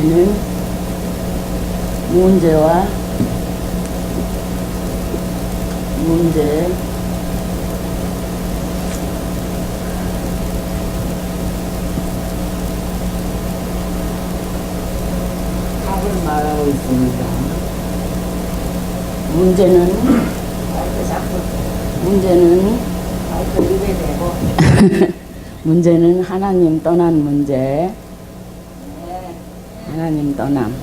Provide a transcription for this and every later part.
이번에는 문제와 문제, 답을 말하고 있습니다. 문제는 하나님 떠난 문제, 하나님 떠남,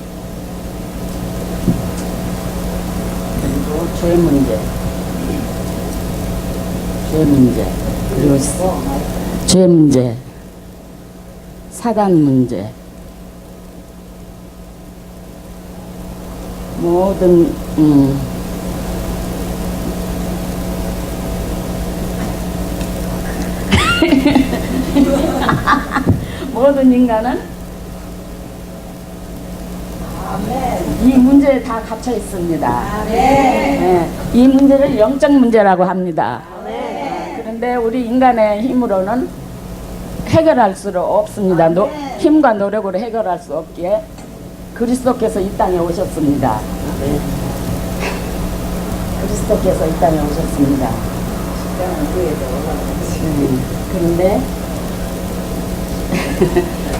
그리고 죄 문제, 그리고 죄 문제, 사단 문제, 모든 모든 인간은 이 문제에 다 갇혀 있습니다. 네, 이 문제를 영적 문제라고 합니다. 그런데 우리 인간의 힘으로는 해결할 수 없습니다. 힘과 노력으로 해결할 수 없기에 그리스도께서 이 땅에 오셨습니다. 그리스도께서 이 땅에 오셨습니다. 그런데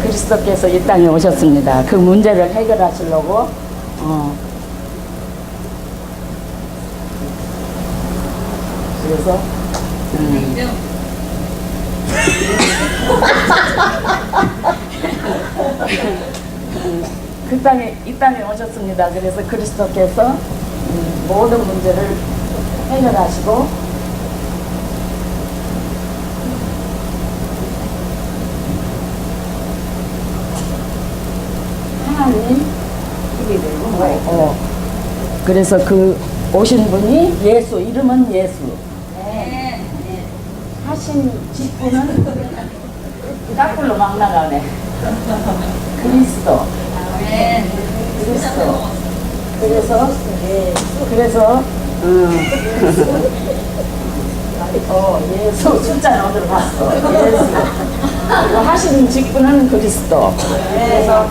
그리스도께서 이 땅에 오셨습니다. 그 문제를 해결하시려고 그래서 이 땅에 오셨습니다. 그래서 그리스도께서 모든 문제를 해결하시고 하나님 힘이 되고 그래서 그 오신 분이 예수, 이름은 예수. 하신 직분은 까꿀로 막 나가네. 그리스도. 그래서 예수 숫자는 어디로 갔어? 예수. 그리고 하신 직분은 그리스도. 그래서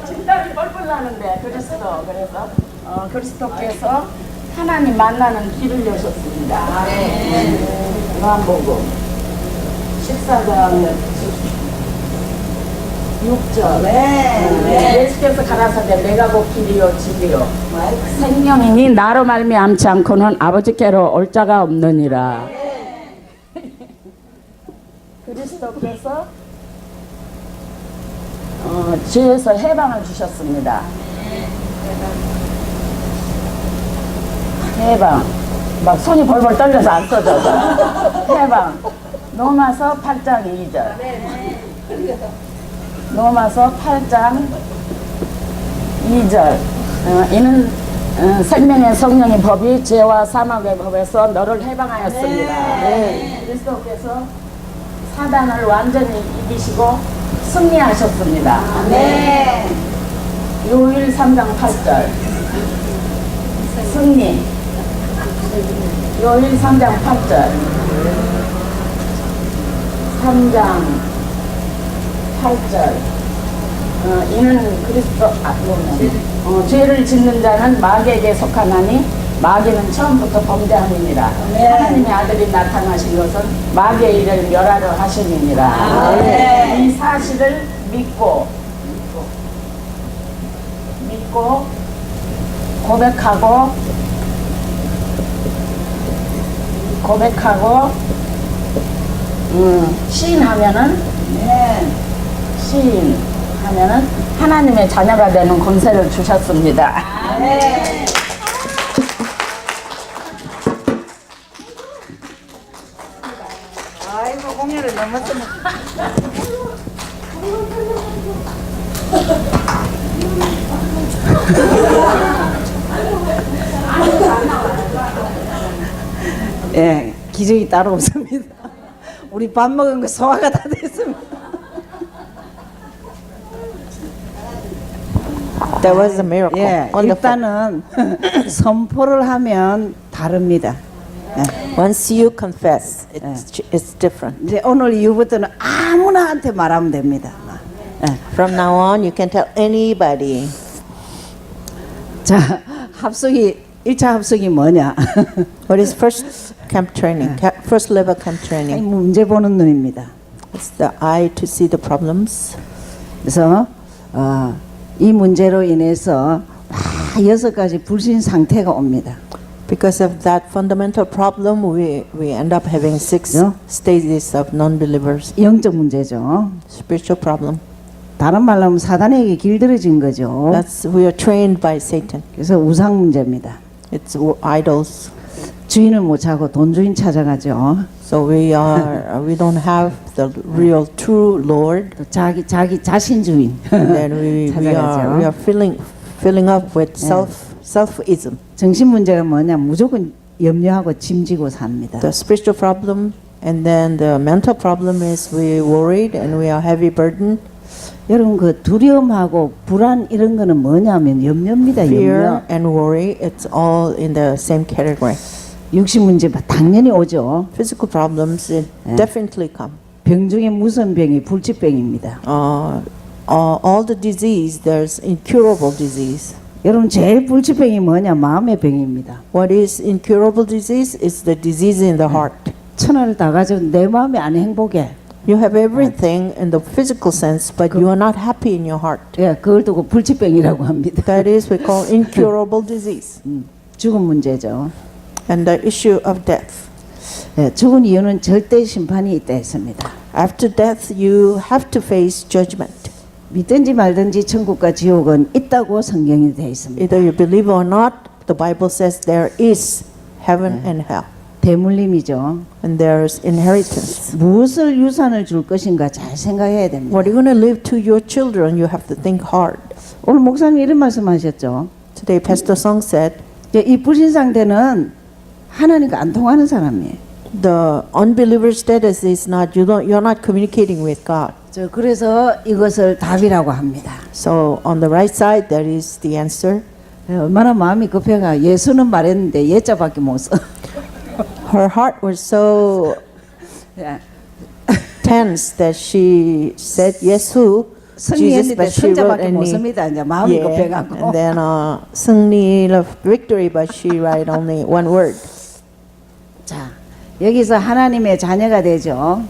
진땀이 뻘뻘 나는데 그리스도. 그래서 그리스도께서 하나님 만나는 길을 여셨습니다. 요한복음 14장 6절. 예수께서 가라사대 내가 곧 길이요 진리요 생명이니 나로 말미암지 않고는 아버지께로 올 자가 없느니라. 그리스도께서 죄에서 해방을 주셨습니다. 해방. 막 손이 벌벌 떨려서 안 써져. 해방. 로마서 8장 2절. 로마서 8장 2절. 이는 생명의 성령의 법이 죄와 사망의 법에서 너를 해방하였습니다. 그리스도께서 사단을 완전히 이기시고 승리하셨습니다. 요일 3장 8절. 승리. 요일 3장 8절. 3장 8절. 이는 그리스도 죄를 짓는 자는 마귀에게 속하나니 마귀는 처음부터 범죄함이니라. 하나님의 아들이 나타나신 것은 마귀의 일을 멸하려 하심이니라. 이 사실을 믿고 고백하고 시인하면은 하나님의 자녀가 되는 권세를 주셨습니다. 아이고 공연을 넘었으면 예, 기적이 따로 없습니다. 우리 밥 먹은 거 소화가 다 됐습니다. That was a miracle. 예, Wonderful. 일단은 선포를 하면 다릅니다. Once you confess, it's different. 이제 오늘 이후부터는 아무나한테 말하면 됩니다. 예. From now on, you can tell anybody. 자, 합숙이 1차 합숙이 뭐냐? What is first camp training? First level camp 아니, training. 문제 보는 눈입니다. It's the eye to see the problems. 그래서 이 문제로 인해서 6가지 불신 상태가 옵니다. Because of that fundamental problem, we end up having 6 Yeah. stages of non-believers. 영적 문제죠. Spiritual problem. 다른 말로 하면 사단에게 길들여진 거죠. We are trained by Satan. 그래서 우상 문제입니다. It's idols. 주인을 못 찾고 돈 주인 찾아가죠. So we don't have the real true Lord. 또 자기 자신 주인. And then we 찾아가죠. are filling up with selfism. 정신 문제가 뭐냐? 무조건 염려하고 짐지고 삽니다. The spiritual problem, and then the mental problem is we worried and we are heavy burden. 여러분 그 두려움하고 불안 이런 거는 뭐냐면 염려입니다. Fear 염려. and worry, it's all in the same category. 육신 문제 당연히 오죠. Physical problems, it definitely come. 병 중에 무슨 병이 불치병입니다. All the disease, there's incurable disease. 여러분 제일 불치병이 뭐냐? 마음의 병입니다. What is incurable disease? It's the disease in the heart. 천하를 다 가지고 내 마음이 안 행복해. You have everything in the physical sense, but you are not happy in your heart. 예, 그걸 두고 불치병이라고 합니다. That is we call incurable disease. 죽은 문제죠. And the issue of death. 예, 죽은 이유는 절대 심판이 있다 했습니다. After death, you have to face judgment. 믿든지 말든지 천국과 지옥은 있다고 성경에 되어 있습니다. Either you believe or not, the Bible says there is heaven and hell. 대물림이죠. And there's inheritance. 무엇을 유산을 줄 것인가 잘 생각해야 됩니다. What are you going to leave to your children? You have to think hard. 오늘 목사님 이런 말씀하셨죠. Today, Pastor Song said, 이 불신 상태는 하나님과 안 통하는 사람이에요. the unbeliever status is not you're not communicating with God. 그래서 이것을 답이라고 합니다. So on the right side, there is the answer. 얼마나 마음이 급해가 예수는 말했는데 예자밖에 못 써. Her heart was so tense that she said yes who Jesus, 승리했는데 but she wrote 선자밖에 못 씁니다. 이제 마음이 급해가고. and then 승리 of victory, but she write only one word. 자, 여기서 하나님의 자녀가 되죠.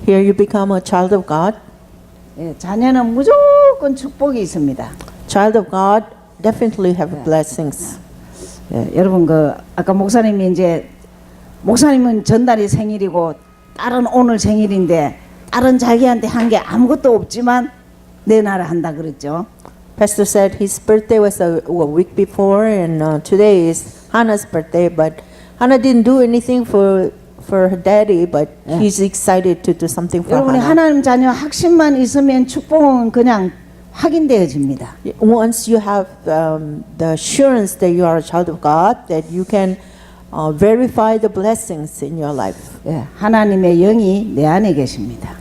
Here you become a child of God. 예, 자녀는 무조건 축복이 있습니다. Child of God definitely have blessings. 예, 여러분 아까 목사님이 이제 목사님은 전날이 생일이고 딸은 오늘 생일인데 딸은 자기한테 한 게 아무것도 없지만 내 나라 한다 그랬죠. Pastor said his birthday was a week before, and today is Hannah's birthday. But Hannah didn't do anything for her daddy, but he's excited to do something for 여러분이 Hannah. 하나님 자녀 확신만 있으면 축복은 그냥 확인되어집니다. Once you have the assurance that you are a child of God, that you can verify the blessings in your life. 예, 하나님의 영이 내 안에 계십니다.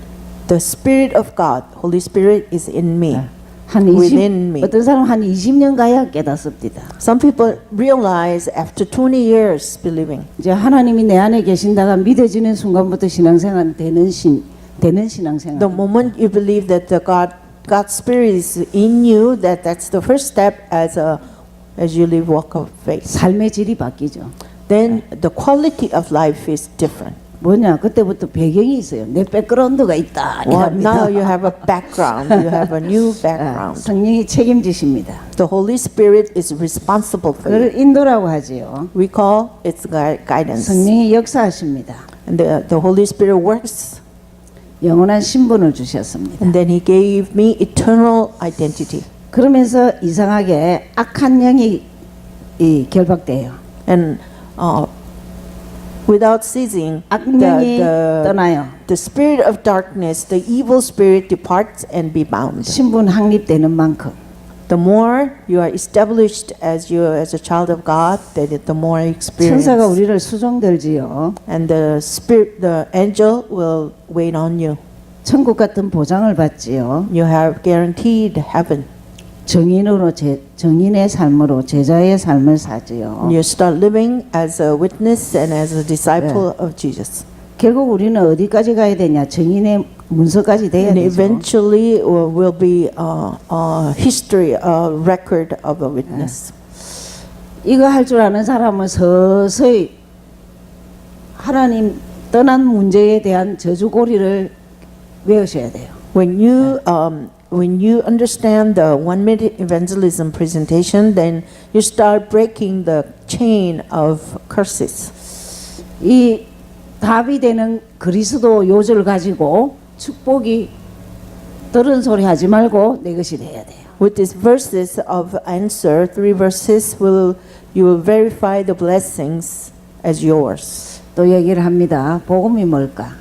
The Spirit of God, Holy Spirit, is in me. 한 Within me. 어떤 사람 한 20년 가야 깨닫습니다. Some people realize after 20 years believing. 이제 하나님이 내 안에 계신다가 믿어지는 순간부터 신앙생활 되는 신앙생활. The moment you believe that God's Spirit is in you, that's the first step as you live walk of faith. 삶의 질이 바뀌죠. Then the quality of life is different. 뭐냐? 그때부터 배경이 있어요. 내 백그라운드가 있다. Well, now you have a background. You have a new background. 성령이 책임지십니다. The Holy Spirit is responsible for you. 그걸 인도라고 하지요. We call it guidance. 성령이 역사하십니다. And the Holy Spirit works. 영원한 신분을 주셨습니다. And then He gave me eternal identity. 그러면서 이상하게 악한 영이 결박돼요. And without ceasing, 악령이 떠나요. the spirit of darkness, the evil spirit departs and be bound. 신분 확립되는 만큼. The more you are established as a child of God, the more you experience. 천사가 우리를 수종들지요. And the angel will wait on you. 천국 같은 보장을 받지요. You have guaranteed heaven. 정인의 삶으로 제자의 삶을 사지요. You start living as a witness and as a disciple of Jesus. 결국 우리는 어디까지 가야 되냐? 정인의 문서까지 돼야 And 되죠. eventually will be a history, a record of a witness. 이거 할 줄 아는 사람은 서서히 하나님 떠난 문제에 대한 저주고리를 외우셔야 돼요. When you understand the 1 minute evangelism presentation, then you start breaking the chain of curses. 이 답이 되는 그리스도 요절 가지고 축복이 들은 소리 하지 말고 내 것이 돼야 돼요. With these verses of answer, 3 verses, you will verify the blessings as yours. 또 얘기를 합니다. 복음이 뭘까?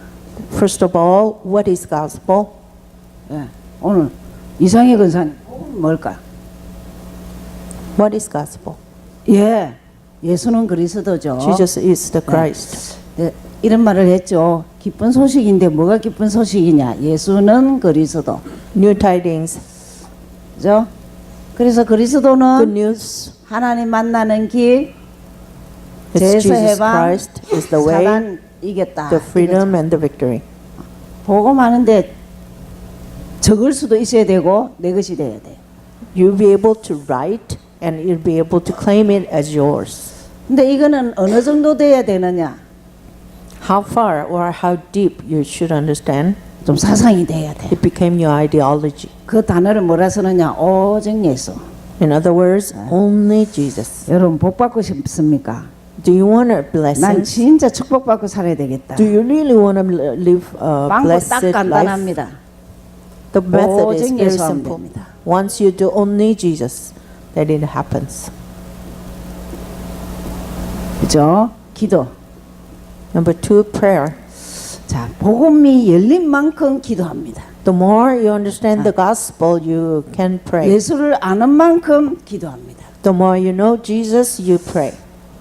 First of all, what is gospel? 예, 오늘 이상희 권사님 복음이 뭘까? What is gospel? 예, 예수는 그리스도죠. Jesus is the Christ. 네, 이런 말을 했죠. 기쁜 소식인데 뭐가 기쁜 소식이냐? 예수는 그리스도. New tidings. 그죠? 그래서 Good 그리스도는 news. 하나님 만나는 길, It's 제에서 Jesus 해방, Christ is the way, 사단 이겼다. the freedom, and the victory. 복음하는데 적을 수도 있어야 되고 내 것이 돼야 돼. You'll be able to write and you'll be able to claim it as yours. 근데 이거는 어느 정도 돼야 되느냐? How far or how deep you should understand, 좀 사상이 돼야 돼. it became your ideology. 그 단어를 뭐라 쓰느냐? 오직 예수. In other words, only Jesus. 여러분 복 받고 싶습니까? Do you want a 난 blessing? 진짜 축복받고 살아야 되겠다. Do you really want to live a 방법 딱 blessed life? 간단합니다. The method is 오직 very 예수 하면 simple. 됩니다. Once you do only Jesus, that it happens. 그죠? 기도. Number 2, prayer. 자, 복음이 열린 만큼 기도합니다. The more you understand the gospel, you can pray. 예수를 아는 만큼 기도합니다. The more you know Jesus, you pray.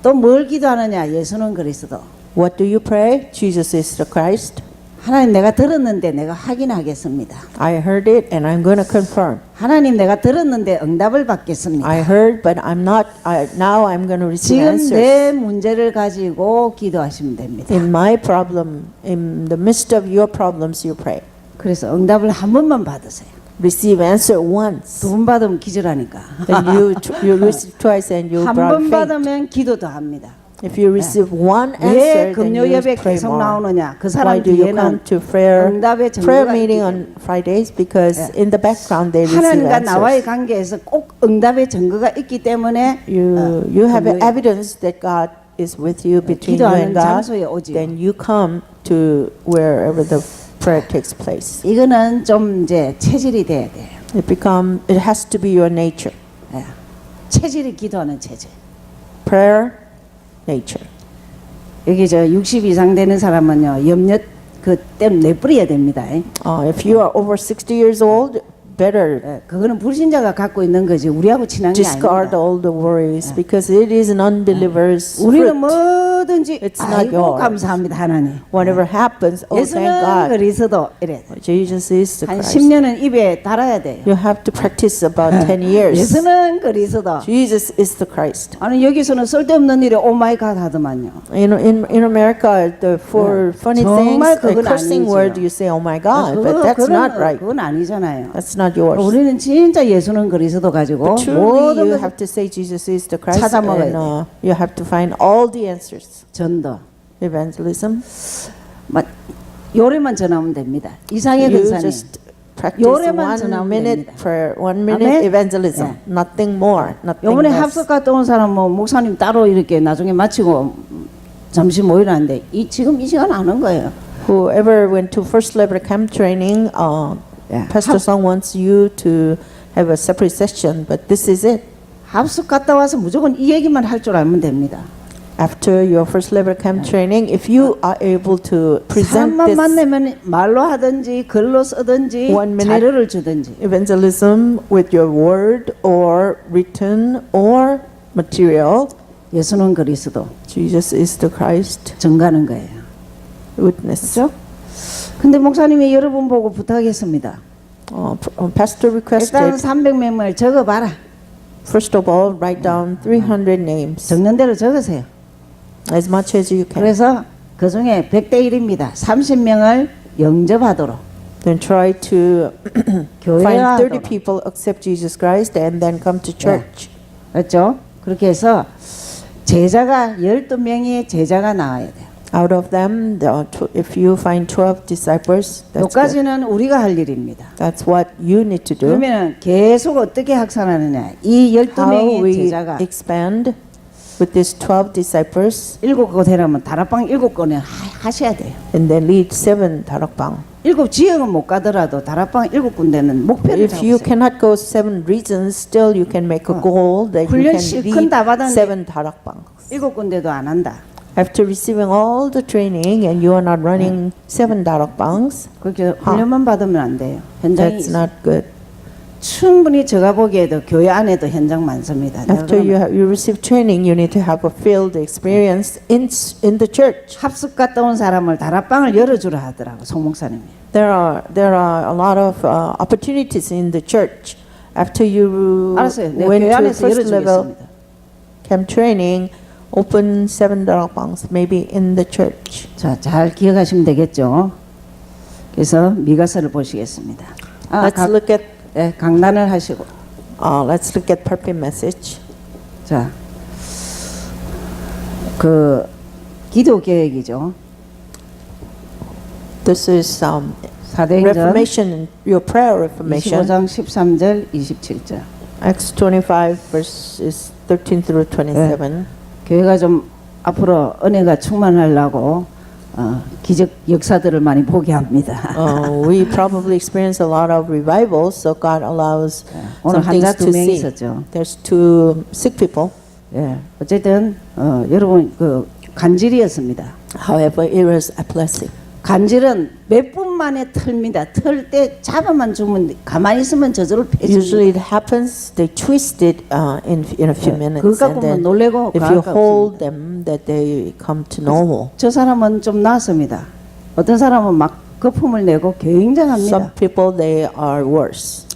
또 뭘 기도하느냐? 예수는 그리스도. What do you pray? Jesus is the Christ. 하나님 내가 들었는데 내가 확인하겠습니다. I heard it and I'm going to confirm. 하나님 내가 들었는데 응답을 받겠습니다. I heard, but I'm not. Now I'm going to receive 지금 answers. 내 문제를 가지고 기도하시면 됩니다. In my problem, in the midst of your problems, you pray. 그래서 응답을 한 번만 받으세요. Receive answer once. 두 번 받으면 기절하니까. Then you receive twice and you 한 brought 번 faith. 받으면 기도도 합니다. If you receive one 왜 answer, then 금요 you 예배 pray 계속 more. 나오느냐? 그 Why 사람 do you come 뒤에는 to prayer 응답의 prayer 증거가 meeting 있기 on Fridays? Because in the background they receive 하나님과 나와의 answers. 관계에서 꼭 응답의 증거가 있기 때문에 You have 금요일 evidence that God is with you between you 기도하는 and God. 장소에 오지요. Then you come to wherever the prayer takes place. 이거는 좀 이제 체질이 돼야 돼요. It has to be your nature. 예. 체질이 기도하는 체질. Prayer, nature. 여기 저 60 이상 되는 사람은요 염려 그땜 내뿌려야 됩니다. If you are over 60 years old, better 예. 그거는 불신자가 갖고 있는 거지 우리하고 친한 게 discard 아닙니다. all the worries because it is an unbeliever's 우리는 fruit. 뭐든지 It's not 아이고 yours. 감사합니다 하나님. Whatever happens, oh thank 예수는 God. 그리스도 이래. Jesus is the 한 Christ. 10년은 입에 달아야 돼요. You have to practice about 10 years. 예수는 그리스도. Jesus is the Christ. 아니 여기서는 쓸데없는 일에 오 마이 갓 하더만요. In America, for funny 정말 things, a 그건 cursing 아니지요. word, you say, "Oh my God," but that's not right. 그건 아니잖아요. That's not yours. 우리는 진짜 예수는 그리스도 가지고 But truly, 모든 you 것을 have to say Jesus is the Christ, 찾아 먹어야 and you have to find all the answers. 전도 Evangelism. 막 요래만 전하면 됩니다. 이상의 You 근사님 just practice 요래만 1 전하면 minute 됩니다. prayer, 1 minute 아멘? evangelism, 예. nothing more, nothing 요번에 less. 합석 갔다 온 사람 뭐 목사님 따로 이렇게 나중에 마치고 잠시 모이라는데 지금 이 시간 안 한 거예요. Whoever went to first level camp training, Yeah. Pastor Song wants you to have a separate session, but this is it. 합숙 갔다 와서 무조건 이 얘기만 할 줄 알면 됩니다. After your first level camp training, if you are able to present 사람만 this 만나면 말로 하든지 글로 쓰든지 1 minute 자료를 주든지 evangelism with your word or written or material, 예수는 그리스도 Jesus is the Christ, 증가하는 거예요. witness. 그렇죠? 근데 목사님이 여러분 보고 부탁했습니다. Pastor 일단 requested, 300명을 적어봐라. first of all, write down 300 names, 적는 대로 적으세요. as much as you can. 그래서 그 중에 100대 1입니다. 30명을 영접하도록. Then try to find 교회와 30 people accept Jesus Christ and then come to church. 그렇죠? 그렇게 해서 제자가 12명의 제자가 나와야 돼요. Out of them, if you find 12 disciples, that's good. 여기까지는 우리가 할 일입니다. That's what you need to do. 그러면 계속 어떻게 확산하느냐? 이 How 12명의 we 제자가 expand with these 12 disciples 7곳 되려면 다락방 7곳은 하셔야 돼요. and then lead 7 darakbang. 7지역은 못 가더라도 다락방 7군데는 목표를 If you 잡으세요. cannot go 7 regions, still you can make a goal that you 훈련 can 실컷 lead 다 받았는데 7 darakbang. 7군데도 안 한다. After receiving all the training and you are not running 7 darakbangs, 그렇게 훈련만 받으면 안 돼요. 현장이 that's not good. 충분히 제가 보기에도 교회 안에도 현장 많습니다. 내가 After 그러면 you receive training, you need to have a field experience in the church. 합숙 갔다 온 사람을 다락방을 열어주라 하더라고 송 목사님이. There are a lot of opportunities in the church. After you 알았어요. 내가 went 교회 to 안에서 first level 열어주겠습니다. camp training, open 7 darakbangs, maybe in the church. 자, 잘 기억하시면 되겠죠. 그래서 미가서를 보시겠습니다. Let's look at 강단을 하시고. let's look at pulpit message. 자, 그 기도 계획이죠. This is 사도행전 Reformation, your prayer reformation. 25장 13절 27절. Acts 25 verses 13 through 27. 교회가 좀 앞으로 은혜가 충만하려고 기적 역사들을 많이 보게 합니다. We probably experience a lot of revivals, so God allows 오늘 some things 환자 to 2명 see. 있었죠. There's 2 sick people. 예, 어쨌든 여러분 그 간질이었습니다. However, it was epilepsy. 간질은 몇 분 만에 털입니다. 털 때 잡아만 주면 가만히 있으면 저절로 펴집니다. Usually it happens, they twist it in a few minutes. 그거 And 갖고 then 놀래고 if you 가까 hold 없습니다. them, that they come to normal. 저 사람은 좀 나았습니다. 어떤 사람은 막 거품을 내고 Some 굉장합니다. people, they are worse.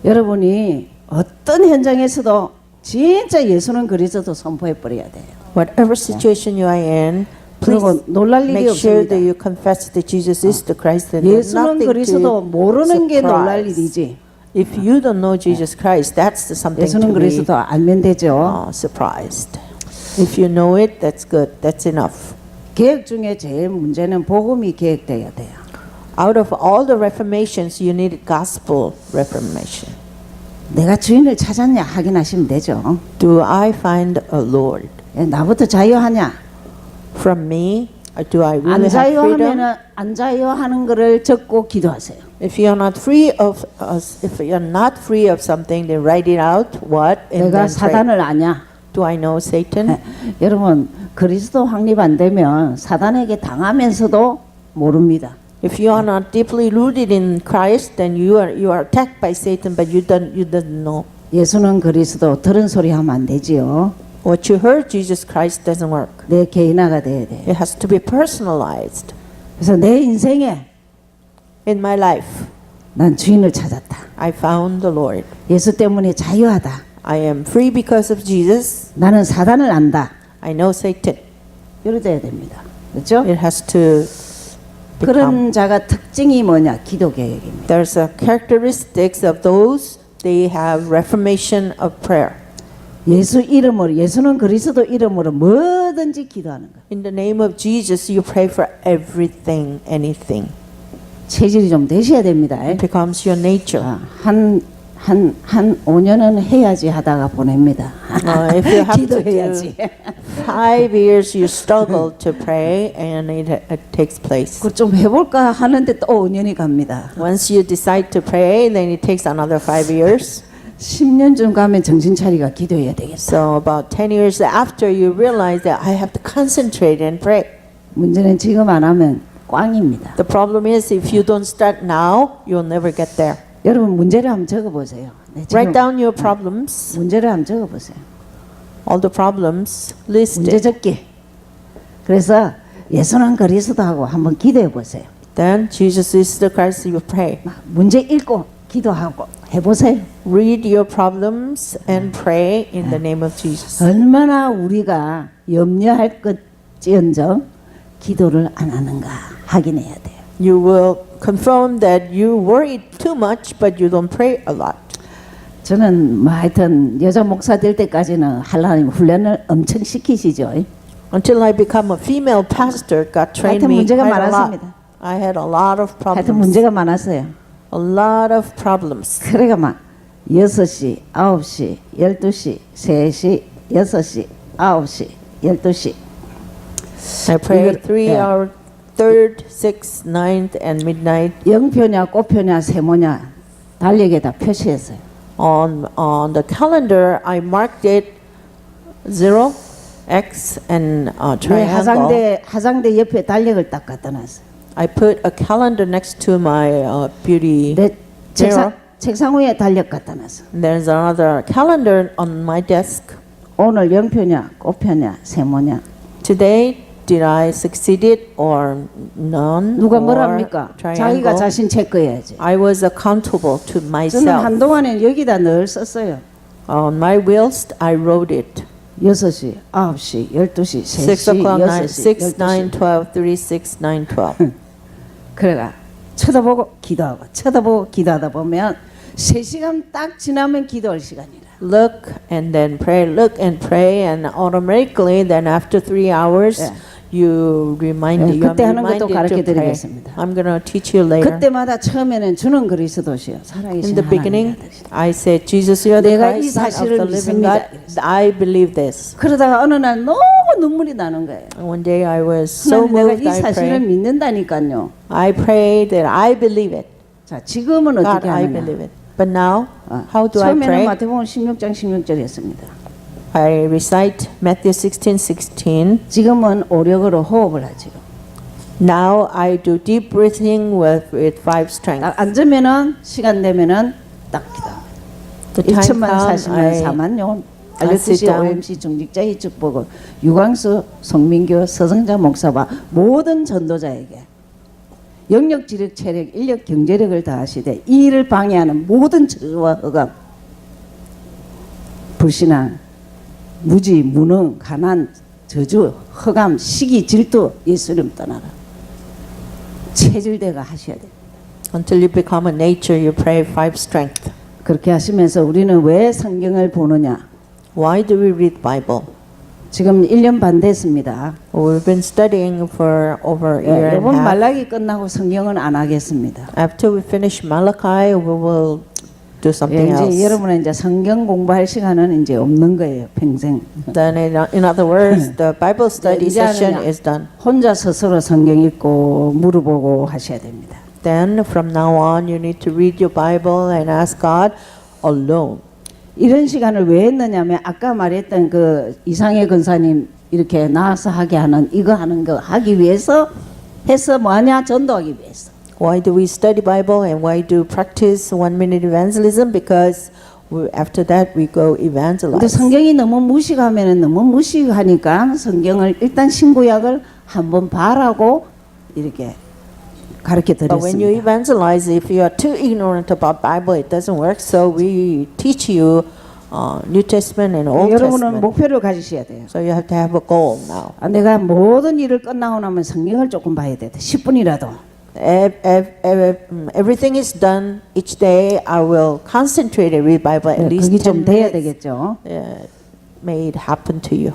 여러분이 어떤 현장에서도 진짜 예수는 그리스도 선포해 버려야 돼요. Whatever situation you are in, 그리고 please 놀랄 일이 make sure 없습니다. that you confess that Jesus is the Christ and there's 예수는 nothing 그리스도 to 모르는 게 놀랄 surprise. 일이지. If you don't know Jesus Christ, that's something 예수는 to be 그리스도 알면 되죠. surprised. If you know it, that's good. That's enough. 계획 중에 제일 문제는 복음이 계획돼야 돼요. Out of all the reformations, you need gospel reformation. 내가 주인을 찾았냐 확인하시면 되죠. Do I find a Lord? 예, 나부터 자유하냐? From me, or do I 안 really have freedom? 자유하면은 안 자유하는 거를 적고 기도하세요. If you're not free of if you're not free of something, then write it out. What and 내가 then pray. 사단을 아냐? Do I know Satan? 여러분 그리스도 확립 안 되면 사단에게 당하면서도 모릅니다. If you are not deeply rooted in Christ, then you are attacked by Satan, but you don't know. 예수는 그리스도 들은 소리 하면 안 되지요. What you heard, Jesus Christ, doesn't work. 내 개인화가 돼야 돼. It has to be personalized. 그래서 내 인생에 In my life, 난 주인을 찾았다. I found the Lord. 예수 때문에 자유하다. I am free because of Jesus. 나는 사단을 안다. I know Satan. 이래야 됩니다. 그렇죠? It has to become. 그런 자가 특징이 뭐냐? 기도 계획입니다. There's a characteristics of those. They have reformation of prayer. 예수 이름으로 예수는 그리스도 이름으로 뭐든지 기도하는 거. In the name of Jesus, you pray for everything, anything. 체질이 좀 되셔야 됩니다. It becomes your nature. 한 5년은 해야지 하다가 보냅니다. If you have to do 기도해야지. 5 years, you struggle to pray, and it takes place. 그걸 좀 해볼까 하는데 또 5년이 갑니다. Once you decide to pray, then it takes another 5 years. 10년쯤 가면 정신 차리가 기도해야 되겠어. So about 10 years after, you realize that I have to concentrate and pray. 문제는 지금 안 하면 꽝입니다. The problem is if you don't start now, you'll never get there. 여러분 문제를 한번 적어보세요. 네, 지금 Write down your problems, 문제를 한번 적어보세요. all the problems, list 문제 it. 적기. 그래서 예수는 그리스도 하고 한번 기도해 보세요. Then Jesus is the Christ, you pray. 문제 읽고 기도하고 해보세요. Read your problems and pray in the name of Jesus. 얼마나 우리가 염려할 것지언정 기도를 안 하는가 확인해야 돼요. You will confirm that you worry too much, but you don't pray a lot. 저는 뭐 하여튼 여자 목사 될 때까지는 하나님 훈련을 엄청 시키시죠. Until I become a female pastor, God trained 하여튼 me 문제가 quite a lot. 많았습니다. I had a lot of 하여튼 problems. 문제가 많았어요. A lot of problems. 그래가 막 6시, 9시, 12시, 3시, 6시, 9시, 12시. I prayed 이걸- 3 예. hours, 3rd, 6th, 9th, and midnight. 영표냐 꽃표냐 세모냐 달력에다 표시했어요. On the calendar, I marked it 0, X, and 내 triangle. 화장대 옆에 달력을 딱 갖다 놨어요. I put a calendar next to my beauty 내 mirror. 책상 위에 달력 갖다 놨어. There's another calendar on my desk. 오늘 영표냐 꽃표냐 세모냐 Today, did I succeed it or none? 누가 or 뭐랍니까? 자기가 triangle? 자신 체크해야지. I was accountable to 저는 myself. 한동안에 여기다 늘 썼어요. On my wheels, I wrote it. 6시, 9시, 12시, 6 3시, o'clock, 9, 6시, 6, 9, 12, 3, 6, 9, 12. 그래가 쳐다보고 기도하고 쳐다보고 기도하다 보면 3시간 딱 지나면 기도할 시간이라. Look and then pray, look and pray, and automatically, then after 3 hours, 예. you remind 예, you are 그때 하는 것도 reminded to 가르쳐 pray. 드리겠습니다. I'm going to teach you later. 그때마다 처음에는 주는 그리스도시요 In 살아계신 the beginning, 하나님. I said, Jesus, you are the 내가 이 Christ, Son of 사실을 the living 믿습니다. God. I believe this. 그러다가 어느 날 너무 눈물이 나는 거예요. And one day I was so 하나님, 내가 moved, 이 I 사실을 prayed. 믿는다니까요. I prayed that I believe it. 자, 지금은 God, 어떻게 I 하느냐? believe it. But now, 아, how do I 처음에는 pray? 마태복음 16장 16절 했습니다. I recite Matthew 16:16. 지금은 오력으로 호흡을 하죠. Now I do deep breathing with five strength. 딱 앉으면은 시간 되면은 딱 기도. The time 1천만 comes, 40만 4만 영 I 알려듯이 sit down. OMC 중직자의 축복을 유광수 성민교 서성자 목사와 모든 전도자에게 영역, 지력, 체력, 인력, 경제력을 다하시되 이 일을 방해하는 모든 저주와 허감, 불신앙, 무지, 무능, 가난, 저주, 허감, 시기, 질투 예수님 떠나라. 체질대가 하셔야 돼요. Until you become a nature, you pray five strength. 그렇게 하시면서 우리는 왜 성경을 보느냐? Why do we read Bible? 지금 1년 반 됐습니다. We've been studying for over a year 예, and a 이번 half. 말라기 끝나고 성경은 안 하겠습니다. After we finish Malachi, we will do 예, something 이제 else. 여러분은 이제 성경 공부할 시간은 이제 없는 거예요, 평생. Then, in other words, the Bible study 이제 session 하느냐? is done. 혼자 스스로 성경 읽고 물어보고 하셔야 됩니다. Then, from now on, you need to read your Bible and ask God alone. 이런 시간을 왜 했느냐면 아까 말했던 그 이상해 권사님 이렇게 나와서 하게 하는 이거 하는 거 하기 위해서 해서 뭐하냐? 전도하기 위해서. Why do we study Bible and why do practice 1-minute evangelism? Because after that we go 근데 evangelize. 성경이 너무 무식하면은 너무 무식하니까 성경을 일단 신구약을 한번 봐라고 이렇게 가르쳐 But when you 드렸습니다. evangelize, if you are too ignorant about Bible, it doesn't work. So we teach you New Testament and Old 여러분은 Testament. 목표를 가지셔야 돼요. So you have to have a goal now. 아, 내가 모든 일을 끝나고 나면 성경을 조금 봐야 돼. 10분이라도. Everything is done each day. I will concentrate and read Bible at least 그게 좀 10 돼야 minutes. 되겠죠. May it happen to you.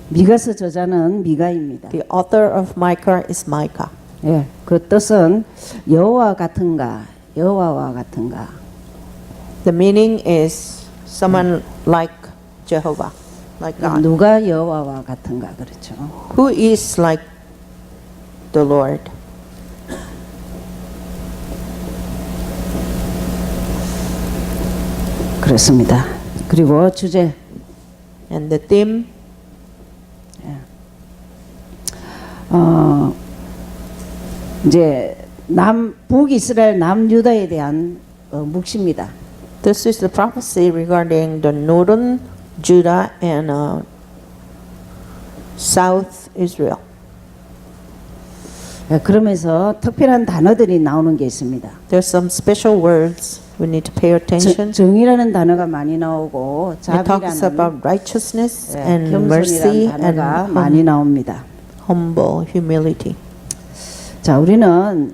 미가서 저자는 미가입니다. The author of Micah is Micah. 예, 그 뜻은 여호와 같은가, 여호와와 같은가. The meaning is someone like Jehovah, like God. 누가 여호와와 같은가 그렇죠. Who is like the Lord? 그렇습니다. 그리고 주제 And the theme, 이제 북이스라엘 남유다에 대한 묵시입니다. this is the prophecy regarding the northern Judah and south Israel. 예, 그러면서 특별한 단어들이 나오는 게 있습니다. There's some special words We need to pay attention. 정의라는 단어가 많이 나오고 It talks 자비라는 about righteousness 예, and mercy 겸손이라는 and 단어가 많이 나옵니다. humble humility. 자, 우리는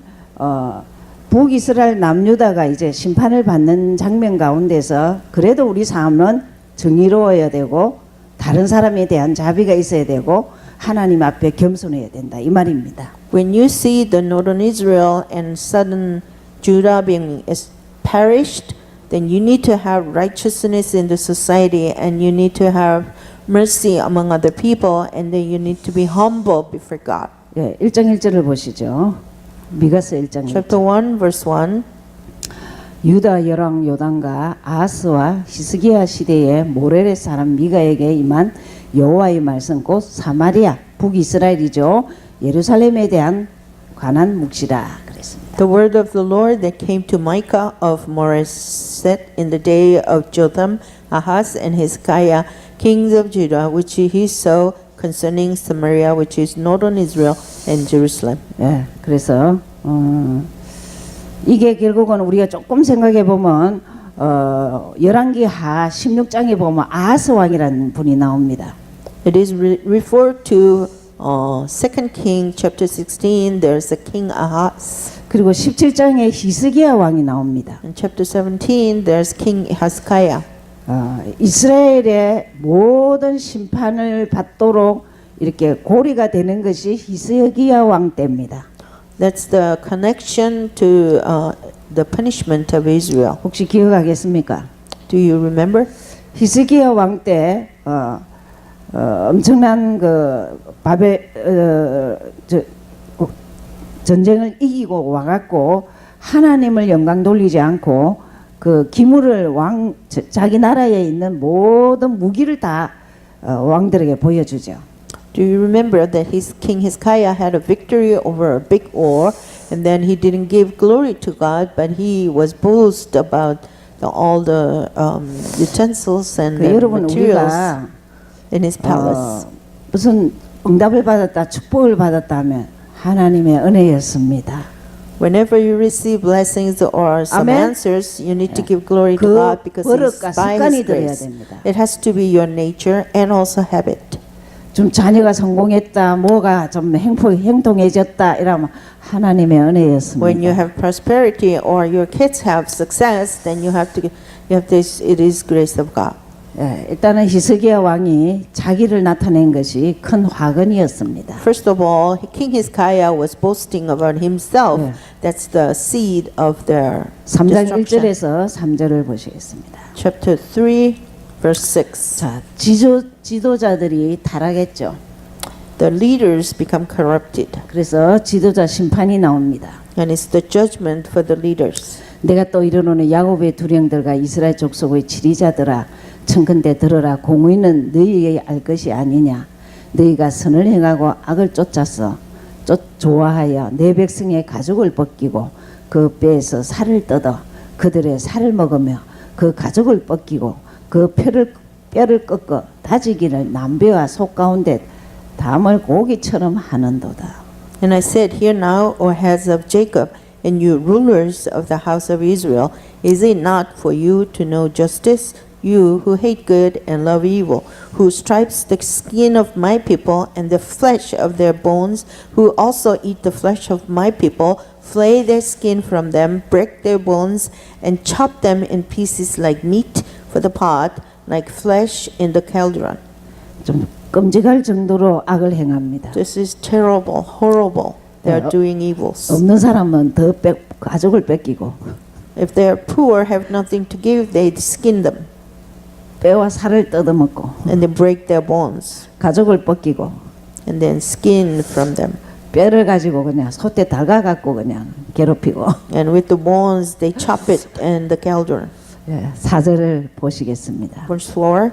북이스라엘 남유다가 이제 심판을 받는 장면 가운데서 그래도 우리 삶은 정의로워야 되고 다른 사람에 대한 자비가 있어야 되고 하나님 앞에 겸손해야 된다 이 말입니다. When you see the northern Israel and southern Judah being perished, then you need to have righteousness in the society and you need to have mercy among other people and then you need to be humble before God. 예, 1장 1절을 보시죠. 미가서 1장 1절. Chapter 1 verse 1. 유다 열왕 요단과 아하스와 히스기야 시대에 모렐의 사람 미가에게 임한 여호와의 말씀 곧 사마리아 북이스라엘이죠. 예루살렘에 대한 관한 묵시라 그랬습니다. The word of the Lord that came to Micah of Moreset in the day of Jotham, Ahaz, and Hezekiah, kings of Judah, which he saw concerning Samaria, which is northern Israel, and Jerusalem. 예, 그래서 이게 결국은 우리가 조금 생각해 보면 열왕기하 16장에 보면 아하스 왕이라는 분이 나옵니다. It is referred to 2 King chapter 16. There's a king Ahaz. 그리고 17장에 히스기야 왕이 나옵니다. In chapter 17, there's king Hezekiah. 이스라엘의 모든 심판을 받도록 이렇게 고리가 되는 것이 히스기야 왕 때입니다. That's the connection to the punishment of Israel. 혹시 기억하겠습니까? Do you remember? 히스기야 왕 때 엄청난 그 전쟁을 이기고 와갖고 하나님을 영광 돌리지 않고 그 기물을 자기 나라에 있는 모든 무기를 다 왕들에게 보여주죠. Do you remember that his king Hezekiah had a victory over a big war, and then he didn't give glory to God, but he was boast about all the utensils and the 여러분 materials 우리가 in his palace. 무슨 응답을 받았다, 축복을 받았다면 하나님의 은혜였습니다. Whenever you receive blessings or some 아멘. answers, you need to give glory to 그 God because it's 버릇과 by 습관이 His 들어야 grace. 됩니다. It has to be your nature and also habit. 좀 자녀가 성공했다, 뭐가 좀 행통해졌다 이러면 하나님의 은혜였습니다. When you have prosperity or your kids have success, then you have this. It is grace of God. 예, 일단은 히스기야 왕이 자기를 나타낸 것이 큰 화근이었습니다. First of all, King Hezekiah was boasting about himself. Yeah. That's the seed of their 3장 destruction. 1절에서 3절을 보시겠습니다. Chapter 3, verse 6. 자, 지도자들이 타락했죠. The leaders become corrupted, 그래서 지도자 심판이 나옵니다. and it's the judgment for the leaders. 내가 또 이르노니 야곱의 두령들과 이스라엘 족속의 지리자들아 청컨대 들으라. 공의는 너희에게 알 것이 아니냐. 너희가 선을 행하고 악을 쫓아서 좋아하여 내 백성의 가죽을 벗기고 그 뼈에서 살을 뜯어 그들의 살을 먹으며 그 가죽을 벗기고 그 뼈를 꺾어 다지기를 남배와 속 가운데 담을 고기처럼 하는도다. And I said, Hear now, O heads of Jacob, and you rulers of the house of Israel, is it not for you to know justice? You who hate good and love evil, who stripes the skin of my people and the flesh of their bones, who also eat the flesh of my people, flay their skin from them, break their bones, and chop them in pieces like meat for the pot, like flesh in the cauldron. 좀 끔찍할 정도로 악을 행합니다. This is terrible, horrible. They are doing evils. 없는 사람은 더 가죽을 뺏기고 If they are poor, have nothing to give, they skin them 뼈와 살을 뜯어먹고 and they break their bones 가죽을 벗기고 and then skin from them. 뼈를 가지고 그냥 솥에 달가갖고 그냥 괴롭히고. And with the bones, they chop it in the cauldron. 예, 4절을 보시겠습니다. Verse 4.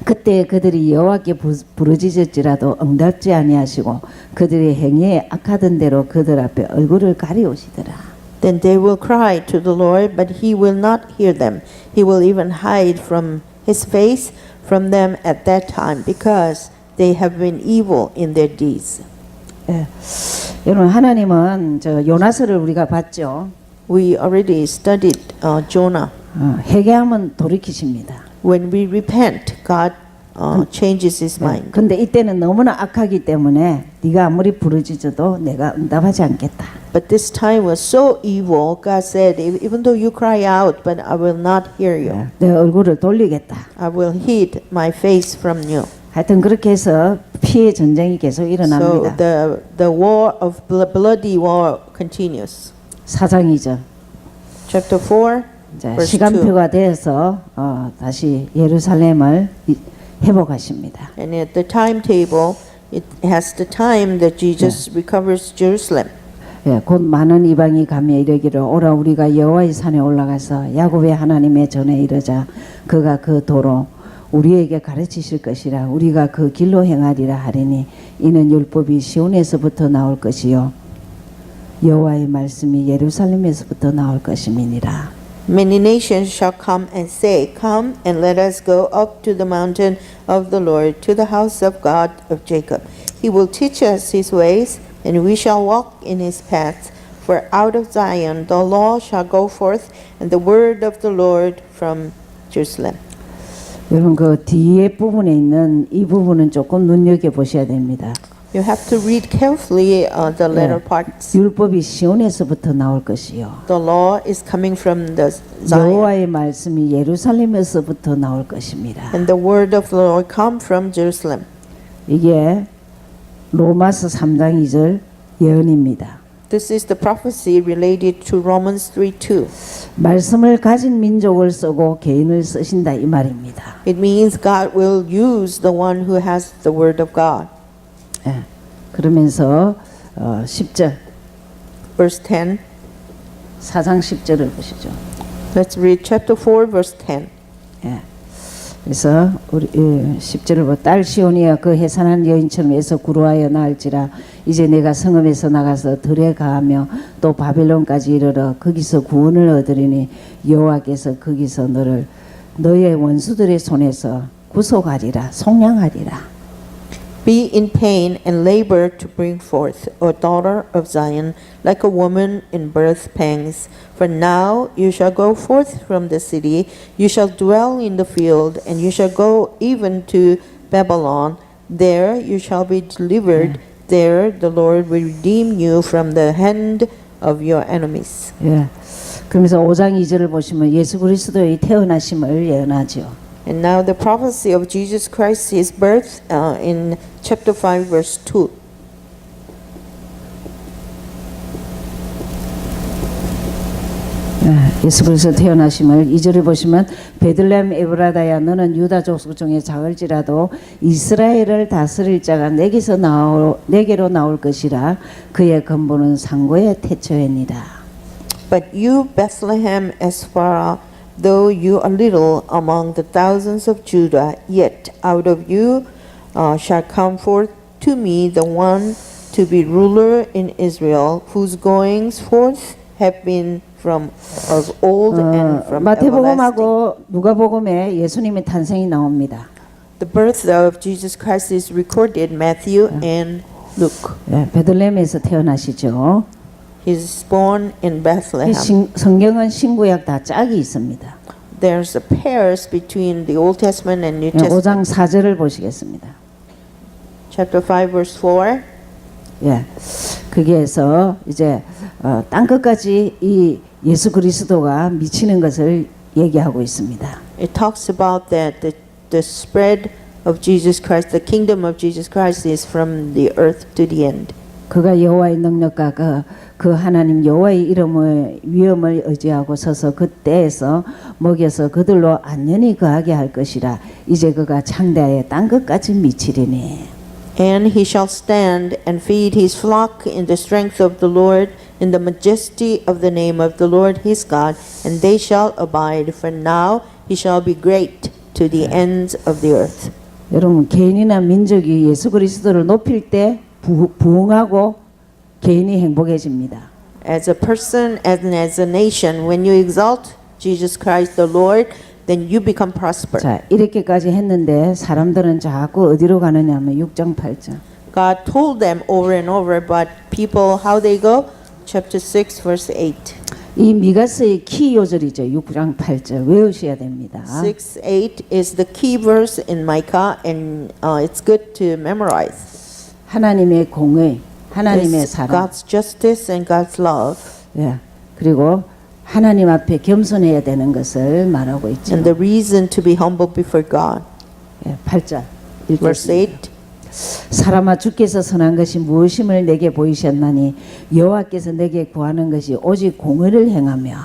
그때 그들이 여호와께 부르짖을지라도 응답지 아니하시고 그들의 행위에 악하던 대로 그들 앞에 얼굴을 가리우시더라. Then they will cry to the Lord, but he will not hear them. He will even hide from his face from them at that time, because they have been evil in their deeds. 예, 여러분 하나님은 저 요나스를 우리가 봤죠. We already studied Jonah. 회개하면 돌이키십니다. When we repent, God changes His mind. 근데 이때는 너무나 악하기 때문에 네가 아무리 부르짖어도 내가 응답하지 않겠다. But this time was so evil, God said, even though you cry out, but I will not hear you. 내 얼굴을 돌리겠다. I will hide my face from you. 하여튼 그렇게 해서 피해 전쟁이 계속 So 일어납니다. the war of bloody war continues. 4장이죠. Chapter 4, 이제 verse 2. 시간표가 되어서 다시 예루살렘을 회복하십니다. And at the timetable, it has the time that Jesus recovers Jerusalem. 예, 곧 많은 이방이 가며 이르기를 오라 우리가 여호와의 산에 올라가서 야곱의 하나님의 전에 이르자 그가 그 도로 우리에게 가르치실 것이라 우리가 그 길로 행하리라 하리니 이는 율법이 시온에서부터 나올 것이요 여호와의 말씀이 예루살렘에서부터 나올 것임이니라. Many nations shall come and say, Come and let us go up to the mountain of the Lord, to the house of God of Jacob. He will teach us his ways, and we shall walk in his paths. For out of Zion the law shall go forth, and the word of the Lord from Jerusalem. 여러분 그 뒤에 부분에 있는 이 부분은 조금 눈여겨 보셔야 됩니다. You have to read carefully the latter parts. 율법이 시온에서부터 나올 것이요 The law is coming from the Zion, 여호와의 말씀이 예루살렘에서부터 나올 것입니다. and the word of the Lord come from Jerusalem. 이게 로마서 3장 2절 예언입니다. This is the prophecy related to Romans 3:2. 말씀을 가진 민족을 쓰고 개인을 쓰신다 이 말입니다. It means God will use the one who has the word of God. 예. 그러면서 10절 Verse 10. 4장 10절을 보시죠. Let's read chapter 4, verse 10. 예. 그래서 우리 10절을 보 딸 시온이여 그 해산한 여인처럼 애서 구루하여 나을지라 이제 내가 성읍에서 나가서 들에 가하며 또 바벨론까지 이르러 거기서 구원을 얻으리니 여호와께서 거기서 너를 너의 원수들의 손에서 구속하리라 속량하리라. Be in pain and labor to bring forth, O daughter of Zion, like a woman in birth pangs. For now you shall go forth from the city, you shall dwell in the field, and you shall go even to Babylon. There you shall be delivered. There the Lord will redeem you from the hand of your enemies. 예. 그러면서 5장 2절을 보시면 예수 그리스도의 태어나심을 예언하죠. And now the prophecy of Jesus Christ, his birth, in chapter 5, verse 2. 예수 그리스도 태어나심을 2절을 보시면 베들레헴 에브라다야 너는 유다 족속 중에 작을지라도 이스라엘을 다스릴 자가 내게로 나올 것이라 그의 근본은 상고의 태초이니라. But you, Bethlehem Ephrathah, though you are little among the thousands of Judah, yet out of you shall come forth to me the one to be ruler in Israel, whose goings forth have been from of old and from everlasting. 마태복음하고 누가복음에 예수님의 탄생이 나옵니다. The birth of Jesus Christ is recorded in Matthew and Luke. 예, 베들레헴에서 태어나시죠. He is born in Bethlehem. 성경은 신구약 다 짝이 있습니다. There's a pairs between the Old Testament and New 예, Testament. 5장 4절을 보시겠습니다. Chapter 5, verse 4. 예, 거기에서 이제 땅 끝까지 이 예수 그리스도가 미치는 것을 얘기하고 있습니다. It talks about that the spread of Jesus Christ, the kingdom of Jesus Christ is from the earth to the end. 그가 여호와의 능력과 그 하나님 여호와의 이름의 위엄을 의지하고 서서 그때에서 먹여서 그들로 안전히 거하게 할 것이라. 이제 그가 창대하여 땅 끝까지 미치리니. And he shall stand and feed his flock in the strength of the Lord, in the majesty of the name of the Lord his God, and they shall abide. For now he shall be great to the ends of the earth. 여러분 개인이나 민족이 예수 그리스도를 높일 때 부흥하고 개인이 행복해집니다. As a person and as a nation, when you exalt Jesus Christ the Lord, then you become prosperous. 자 이렇게까지 했는데 사람들은 자꾸 어디로 가느냐 하면 6장 8장. God told them over and over, but people, how they go? Chapter 6, verse 8. 이 미가서의 키 요절이죠. 6장 8절 외우셔야 됩니다. 6:8 is the key verse in Micah, and it's good to memorize. 하나님의 공의, 하나님의 It's 사랑, God's justice and God's love, 예. 그리고 하나님 앞에 겸손해야 되는 것을 말하고 있죠. and the reason to be humble before God. 예, 8절 Verse 읽겠습니다. 8. 사람아 주께서 선한 것이 무엇임을 내게 보이셨나니 여호와께서 내게 구하는 것이 오직 공의를 행하며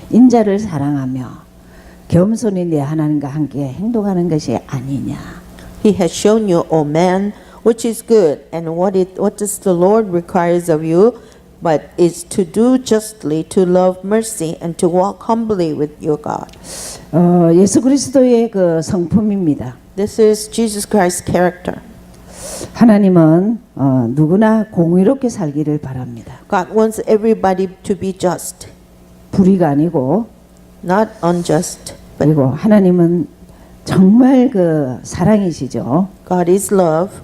인자를 사랑하며 겸손히 내 하나님과 함께 행동하는 것이 아니냐. He has shown you, O man, which is good, and what does the Lord requires of you, but is to do justly, to love mercy, and to walk humbly with your God. 예수 그리스도의 그 성품입니다. This is Jesus Christ's character. 하나님은 누구나 공의롭게 살기를 바랍니다. God wants everybody to be just, 불의가 아니고 not unjust. But 그리고 하나님은 정말 그 사랑이시죠. God is love,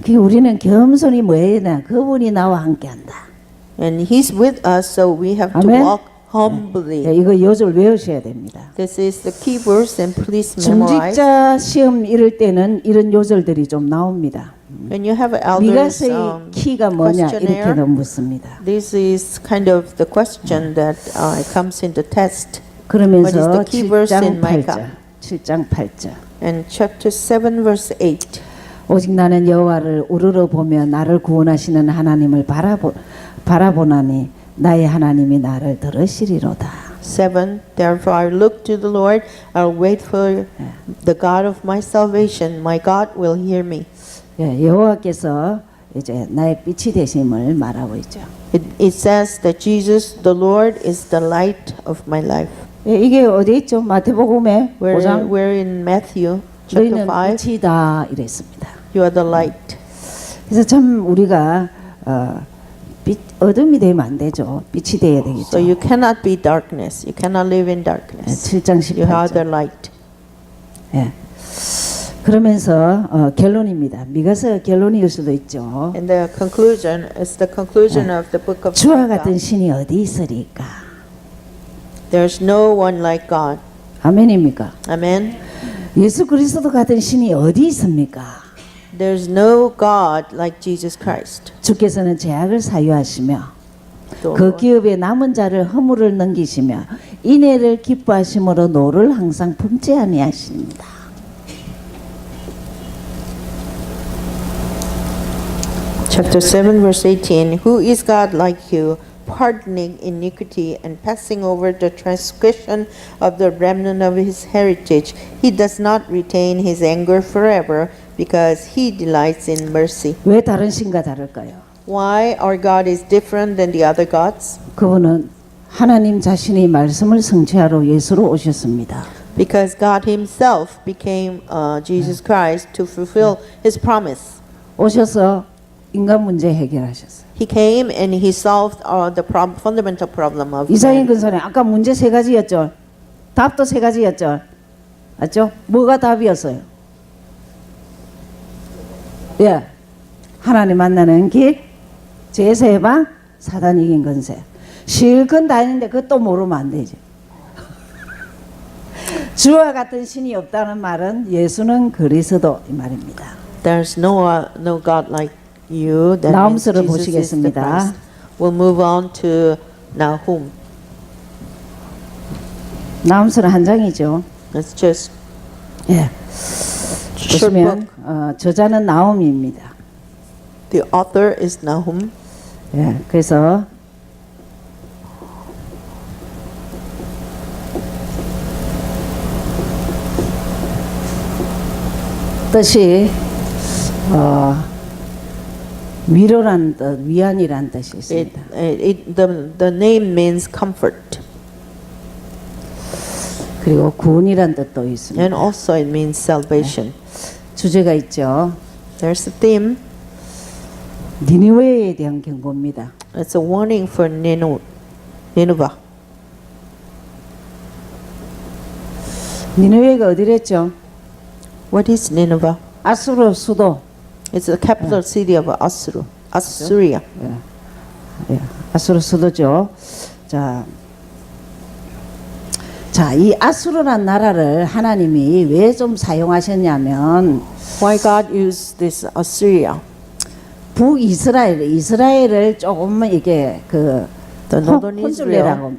그 우리는 겸손히 뭐해야 되나 그분이 나와 함께한다. and He's with us, so we have to Amen. walk humbly. 예, 이거 요절 외우셔야 됩니다. This is the key verse, and please memorize. 중직자 시험 이럴 때는 이런 요절들이 좀 나옵니다. When you have elders 미가서의 키가 뭐냐 이렇게도 questionnaire, 묻습니다. this is kind of the question that comes in the test. What is 그러면서 the key verse 7장 in 8절, Micah? 7장 8절. And chapter 7 verse 8. 오직 나는 여호와를 우러러 보며 나를 구원하시는 하나님을 바라보나니 나의 하나님이 나를 들으시리로다. 7. Therefore I look to the Lord, I'll wait for the God of my salvation. My God will hear me. 예, 여호와께서 이제 나의 빛이 되심을 말하고 있죠. It says that Jesus, the Lord, is the light of my life. 예, 이게 어디 있죠? 마태복음에 5장 We're in Matthew chapter 너희는 5. 빛이다 이랬습니다. You are the light. 그래서 참 우리가 어둠이 되면 안 되죠. 빛이 돼야 되겠죠. So you cannot be darkness. You cannot live in darkness. 7장 You are the 18절. light. 예. 그러면서 결론입니다. 미가서 결론일 수도 있죠. And the conclusion is the conclusion of the book of 주와 Micah. 같은 신이 어디 있으리까? There's no one like God. 아멘입니까? Amen. 예수 그리스도 같은 신이 어디 있습니까? There's no God like Jesus Christ. 주께서는 죄악을 사유하시며 The 그 기업에 남은 자를 허물을 넘기시며 인애를 기뻐하심으로 노를 항상 품지 아니하십니다. Chapter 7 verse 18. Who is God like you, pardoning iniquity and passing over the transgression of the remnant of his heritage? He does not retain his anger forever, because he delights in mercy. 왜 다른 신과 다를까요? Why our God is different than the other gods? 그분은 하나님 자신이 말씀을 성취하러 예수로 오셨습니다. Because God himself became Jesus Christ to fulfill his promise. 오셔서 인간 문제 해결하셨어요. He came and he solved the fundamental problem of 이상인 man. 근선에 아까 문제 세 가지였죠. 답도 세 가지였죠. 맞죠? 뭐가 답이었어요? 예, 하나님 만나는 길, 죄에서 해방, 사단 이긴 건세. 실컷 다 했는데 그것도 모르면 안 되지. 주와 같은 신이 없다는 말은 예수는 그리스도 이 말입니다. There's no God like you. That means 나홈스를 Jesus is the 보시겠습니다. Christ. We'll move on to Nahum. 나홈스는 한 장이죠. It's just 예. short 보시면 book. 저자는 나홈입니다. The author is Nahum. 예. 그래서 뜻이 위로라는 뜻, 위안이라는 뜻이 있습니다. The name means comfort, 그리고 구원이라는 뜻도 있습니다. and also it means salvation. 주제가 있죠. There's a theme. 니느웨에 대한 경고입니다. It's a warning for Nineveh. 니느웨가 어디랬죠? What is Nineveh? 아수르 수도. It's the capital city of Assyria. 예. 아수르 수도죠. 자, 이 아수르란 나라를 하나님이 왜 좀 사용하셨냐면 Why God used this Assyria? 이스라엘을 조금만 이게 그 The northern 혼쭐내라고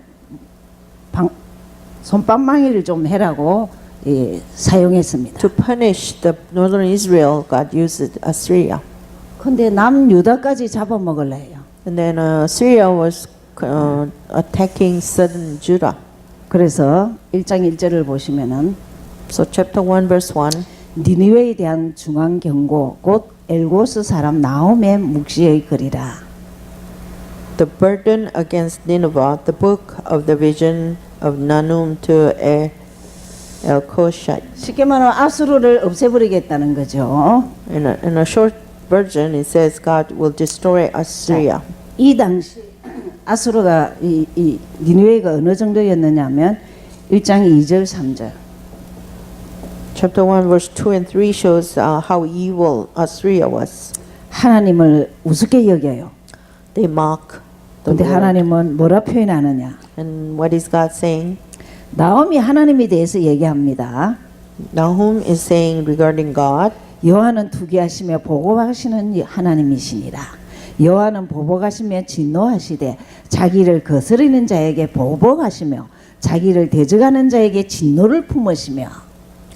손방망이를 좀 해라고 사용했습니다. To punish the northern Israel, God used Assyria. 근데 남유다까지 잡아먹으려 해요. And then Syria was attacking southern Judah. 그래서 1장 1절을 보시면은 So chapter 1 verse 1. 니느웨에 대한 중앙 경고 곧 엘고스 사람 나홈의 묵시의 글이라. The burden against Nineveh, the book of the vision of Nahum to Elkoshite. 쉽게 말하면 아수르를 없애버리겠다는 거죠. In a short version, it says God will destroy Assyria. 이 당시 아수르가 이 니느웨가 어느 정도였느냐면 1장 2절 3절. Chapter 1 verse 2 and 3 shows how evil Assyria was. 하나님을 우습게 여겨요. They mock the 근데 Lord. 하나님은 뭐라 표현하느냐? And what is God saying? 나홈이 하나님에 대해서 얘기합니다. Nahum is saying regarding God, 여호와는 투기하시며 보복하시는 하나님이시니라. 여호와는 보복하시며 진노하시되 자기를 거스르는 자에게 보복하시며 자기를 대적하는 자에게 진노를 품으시며.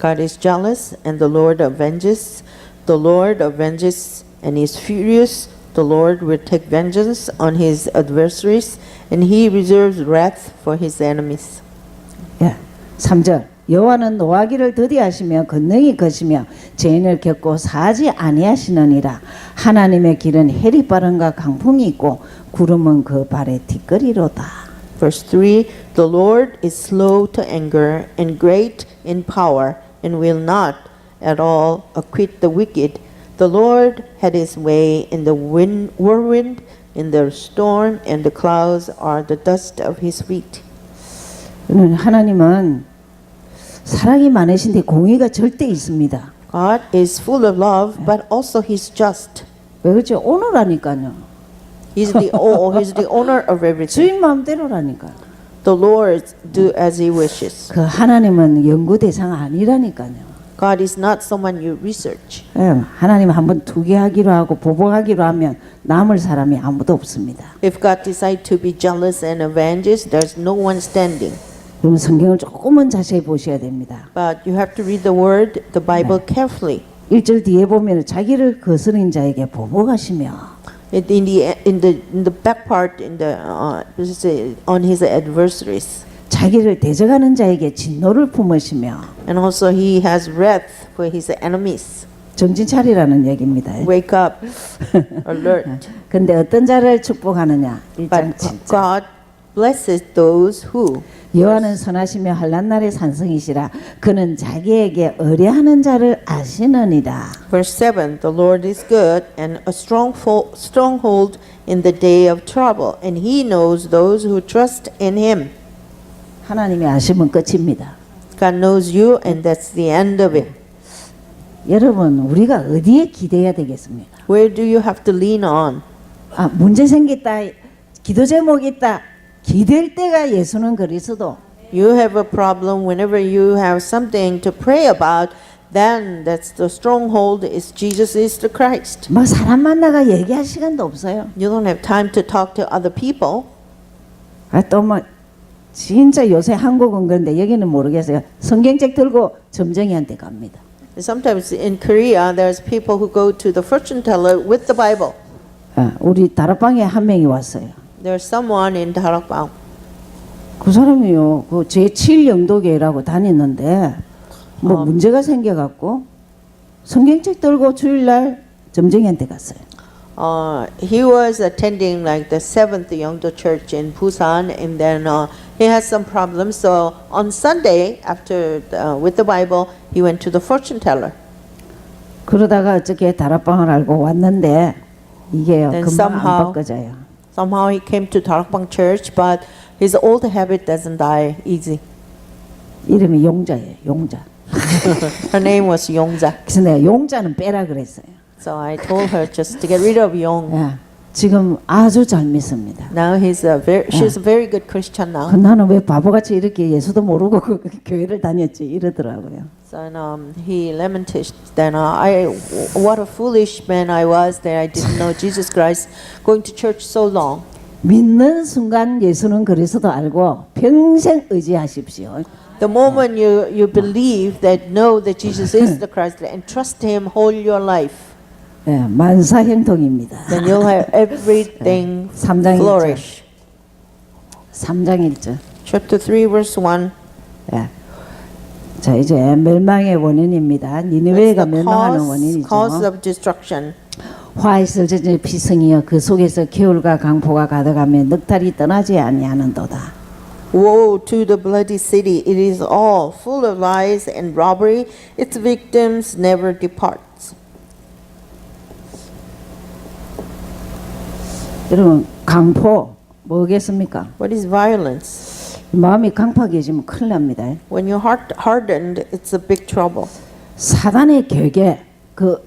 God is jealous and the Lord avenges. The Lord avenges and is furious. The Lord will take vengeance on his adversaries and he reserves wrath for his enemies. 예, 3절. 여호와는 노하기를 더디하시며 권능이 거시며 죄인을 겪고 사지 아니하시느니라. 하나님의 길은 해리 빠른가 강풍이 있고 구름은 그 발에 뒷거리로다. Verse 3, the Lord is slow to anger and great in power and will not at all acquit the wicked. The Lord had his way in the whirlwind, in the storm, and the clouds are the dust of his feet. 하나님은 사랑이 많으신데 공의가 절대 있습니다. God is full of love, but also he's just. 왜 그렇죠? 오너라니까요. He's the owner of everything. 주인 마음대로라니까. The Lord do as he wishes. 그 하나님은 연구 대상 아니라니까요. God is not someone you research. 예, 하나님 한번 투기하기로 하고 보복하기로 하면 남을 사람이 아무도 없습니다. If God decide to be jealous and avenges, there's no one standing. 그러면 성경을 조금은 자세히 보셔야 됩니다. But you have to read the word, the Bible carefully. 1절 뒤에 보면 자기를 거스른 자에게 보복하시며 In the back part, on his adversaries, 자기를 대적하는 자에게 진노를 품으시며 and also he has wrath for his enemies. 정신 차리라는 얘기입니다. Wake up, alert. 근데 어떤 자를 축복하느냐? 1장 But 7절. God blesses those who. 여호와는 선하시며 환난 날의 산성이시라. 그는 자기에게 의뢰하는 자를 아시느니라. Verse 7, the Lord is good and a stronghold in the day of trouble, and he knows those who trust in him. 하나님이 아시면 끝입니다. God knows you, and that's the end of it. 여러분, 우리가 어디에 기대해야 되겠습니까? Where do you have to lean on? 아, 문제 생겼다. 기도 제목 있다. 기댈 때가 예수는 그리스도. You have a problem whenever you have something to pray about, then that's the stronghold is Jesus is the Christ. 뭐 사람 만나가 얘기할 시간도 없어요. You don't have time to talk to other people. 아, 또 뭐 진짜 요새 한국은 그런데 여기는 모르겠어요. 성경책 들고 점쟁이한테 갑니다. Sometimes in Korea, there's people who go to the fortune teller with the Bible. 아, 우리 다락방에 한 명이 왔어요. There's someone in Darakbang. 그 사람이요, 그 제7영도교회라고 다녔는데 뭐 문제가 생겨갖고 성경책 들고 주일날 점쟁이한테 갔어요. He was attending like the 7th Yeongdo Church in Busan, and then he had some problems. So on Sunday, after with the Bible, he went to the fortune teller. 그러다가 어떻게 다락방을 알고 왔는데 이게요, Then 금방 안 somehow- 바꿔져요. Somehow he came to Darakbang Church, but his old habit doesn't die easy. 이름이 용자예요, 용자. Her name was Yongja. 그래서 내가 용자는 빼라 그랬어요. So I told her just to get rid of Yong. 야, 지금 아주 잘 믿습니다. Now she's a very good Christian now. 나는 왜 바보같이 이렇게 예수도 모르고 그 교회를 다녔지 이러더라고요. So he lamented that what a foolish man I was that I didn't know Jesus Christ, going to church so long. 믿는 순간 예수는 그리스도 알고 평생 의지하십시오. The moment you believe that, know that Jesus is the Christ and trust Him whole your life, 예, 만사형통입니다. then you'll have everything 3장 1절. flourish. 3장 1절. Chapter 3, verse 1. 예. 자 이제 멸망의 원인입니다. 니느웨가 That's the 멸망하는 cause 원인이죠. of destruction. 화 있을 때 비성이여 그 속에서 겨울과 강포가 가득하며 넉달이 떠나지 아니하는도다. Woe to the bloody city! It is all full of lies and robbery. Its victims never depart. 여러분 강포 뭐겠습니까? What is violence? 마음이 강팍해지면 큰일 납니다. When your heart hardened, it's a big trouble. 사단의 격에 그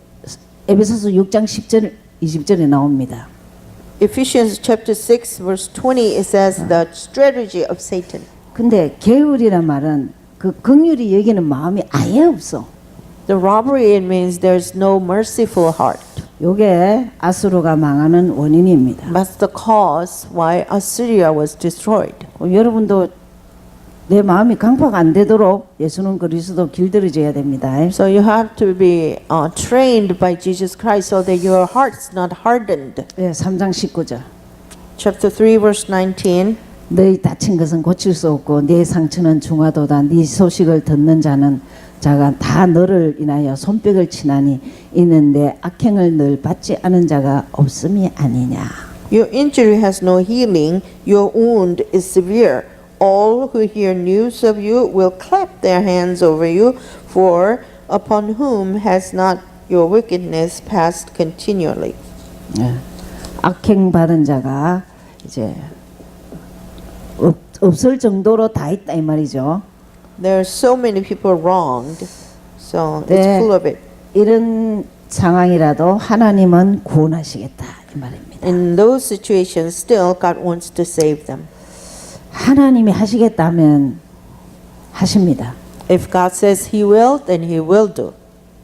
에베소서 6장 10절 20절에 나옵니다. Ephesians chapter 6 verse 20 it says the strategy of Satan. 근데 게으리란 말은 그 긍휼히 여기는 마음이 아예 없어. The robbery it means there's no merciful heart. 요게 아수르가 망하는 원인입니다. That's the cause why Assyria was destroyed. 여러분도 내 마음이 강팍 안 되도록 예수는 그리스도 길들여져야 됩니다. So you have to be trained by Jesus Christ so that your heart's not hardened. 예, 3장 19절. Chapter 3 verse 19. 너희 다친 것은 고칠 수 없고 네 상처는 중하도다. 네 소식을 듣는 자가 다 너를 인하여 손뼉을 치나니 이는 내 악행을 늘 받지 않은 자가 없음이 아니냐. Your injury has no healing. Your wound is severe. All who hear news of you will clap their hands over you, for upon whom has not your wickedness passed continually. 예, 악행 받은 자가 이제 없을 정도로 다 있다 이 말이죠. There are so many people wronged, so 네. it's full of it. 이런 상황이라도 하나님은 구원하시겠다 이 말입니다. In those situations, still God wants to save them. 하나님이 하시겠다면 하십니다. If God says He will, then He will do.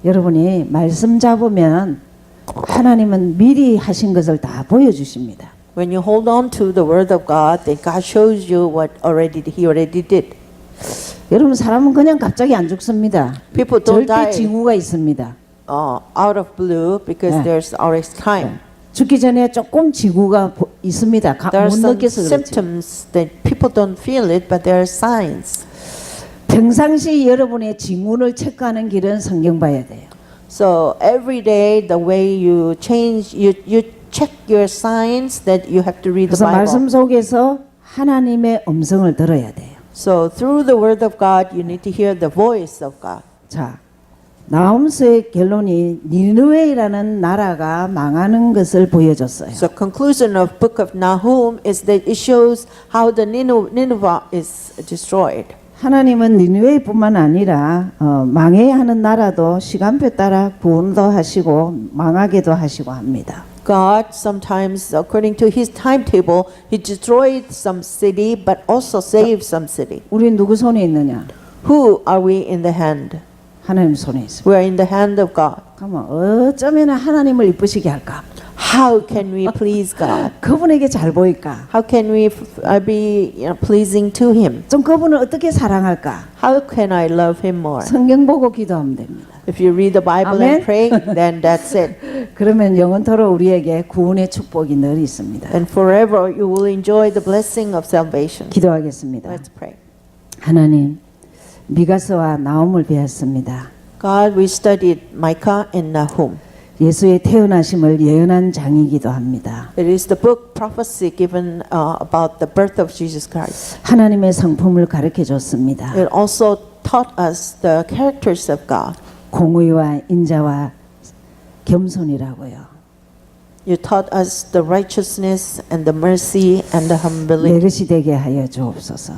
여러분이 말씀 잡으면 하나님은 미리 하신 것을 다 보여주십니다. When you hold on to the word of God, then God shows you what He already did. 여러분 사람은 그냥 갑자기 안 죽습니다. People don't 절대 die 징후가 있습니다. out of blue because 네. there's always time. 죽기 전에 조금 징후가 있습니다. There are 못 some 느껴서 그렇지. symptoms that people don't feel it, but there are signs. 평상시 여러분의 징후를 체크하는 길은 성경 봐야 돼요. So every day, the way you change, you check your signs that you have to read the 그래서 말씀 Bible. 속에서 하나님의 음성을 들어야 돼요. So through the word of God, you need to hear the voice of God. 자, 나홈스의 결론이 니느웨이라는 나라가 망하는 것을 보여줬어요. So conclusion of book of Nahum is that it shows how the Nineveh is destroyed. 하나님은 니느웨이뿐만 아니라 망해야 하는 나라도 시간표 따라 구원도 하시고 망하게도 하시고 합니다. God sometimes, according to His timetable, He destroyed some city, but also saved some city. 우리 누구 손에 있느냐? Who are we in the hand? 하나님 손에 있습니다. We are in the hand of God. 그러면 어쩌면 하나님을 이쁘시게 할까? How can we please God? 그분에게 잘 보일까? How can we be pleasing to Him? 좀 그분을 어떻게 사랑할까? How can I love Him more? 성경 보고 기도하면 됩니다. If you read the Bible Amen. and pray, then that's it. 그러면 영원토록 우리에게 구원의 축복이 늘 있습니다. And forever you will enjoy the blessing of salvation. 기도하겠습니다. Let's pray. 하나님, 미가서와 나홈을 배웠습니다. God, we studied Micah and Nahum. 예수의 태어나심을 예언한 장이기도 합니다. It is the book prophecy given about the birth of Jesus Christ. 하나님의 성품을 가르쳐 줬습니다. It also taught us the characters of God. 공의와 인자와 겸손이라고요. You taught us the righteousness and the mercy and the humility. 내 것이 되게 하여 주옵소서.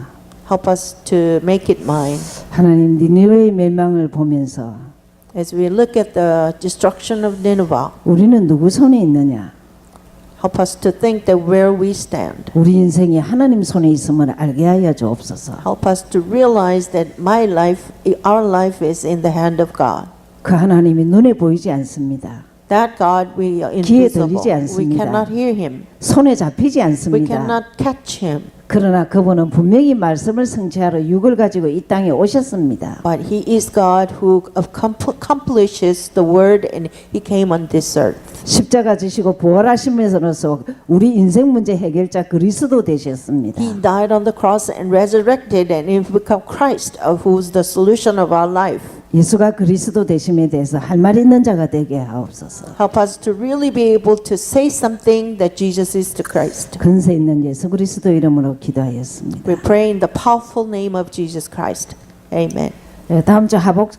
Help us to make it mine. 하나님 니느웨의 멸망을 보면서 As we look at the destruction of Nineveh, 우리는 누구 손에 있느냐? Help us to think that where we stand. 우리 인생이 하나님 손에 있음을 알게 하여 주옵소서. Help us to realize that our life is in the hand of God. 그 하나님이 눈에 보이지 않습니다. That God we are 귀에 invisible. 들리지 We 않습니다. cannot hear him. 손에 잡히지 We 않습니다. cannot catch him. 그러나 그분은 분명히 말씀을 성취하러 육을 가지고 이 땅에 오셨습니다. But he is God who accomplishes the word and he came on this earth. 십자가 지시고 부활하시면서로서 우리 인생 문제 해결자 그리스도 되셨습니다. He died on the cross and resurrected and he become Christ who's the solution of our life. 예수가 그리스도 되심에 대해서 할 말 있는 자가 되게 하옵소서. Help us to really be able to say something that Jesus is the Christ. 근세 있는 예수 그리스도 이름으로 기도하였습니다. We pray in the powerful name of Jesus Christ. Amen. 다음 주 하박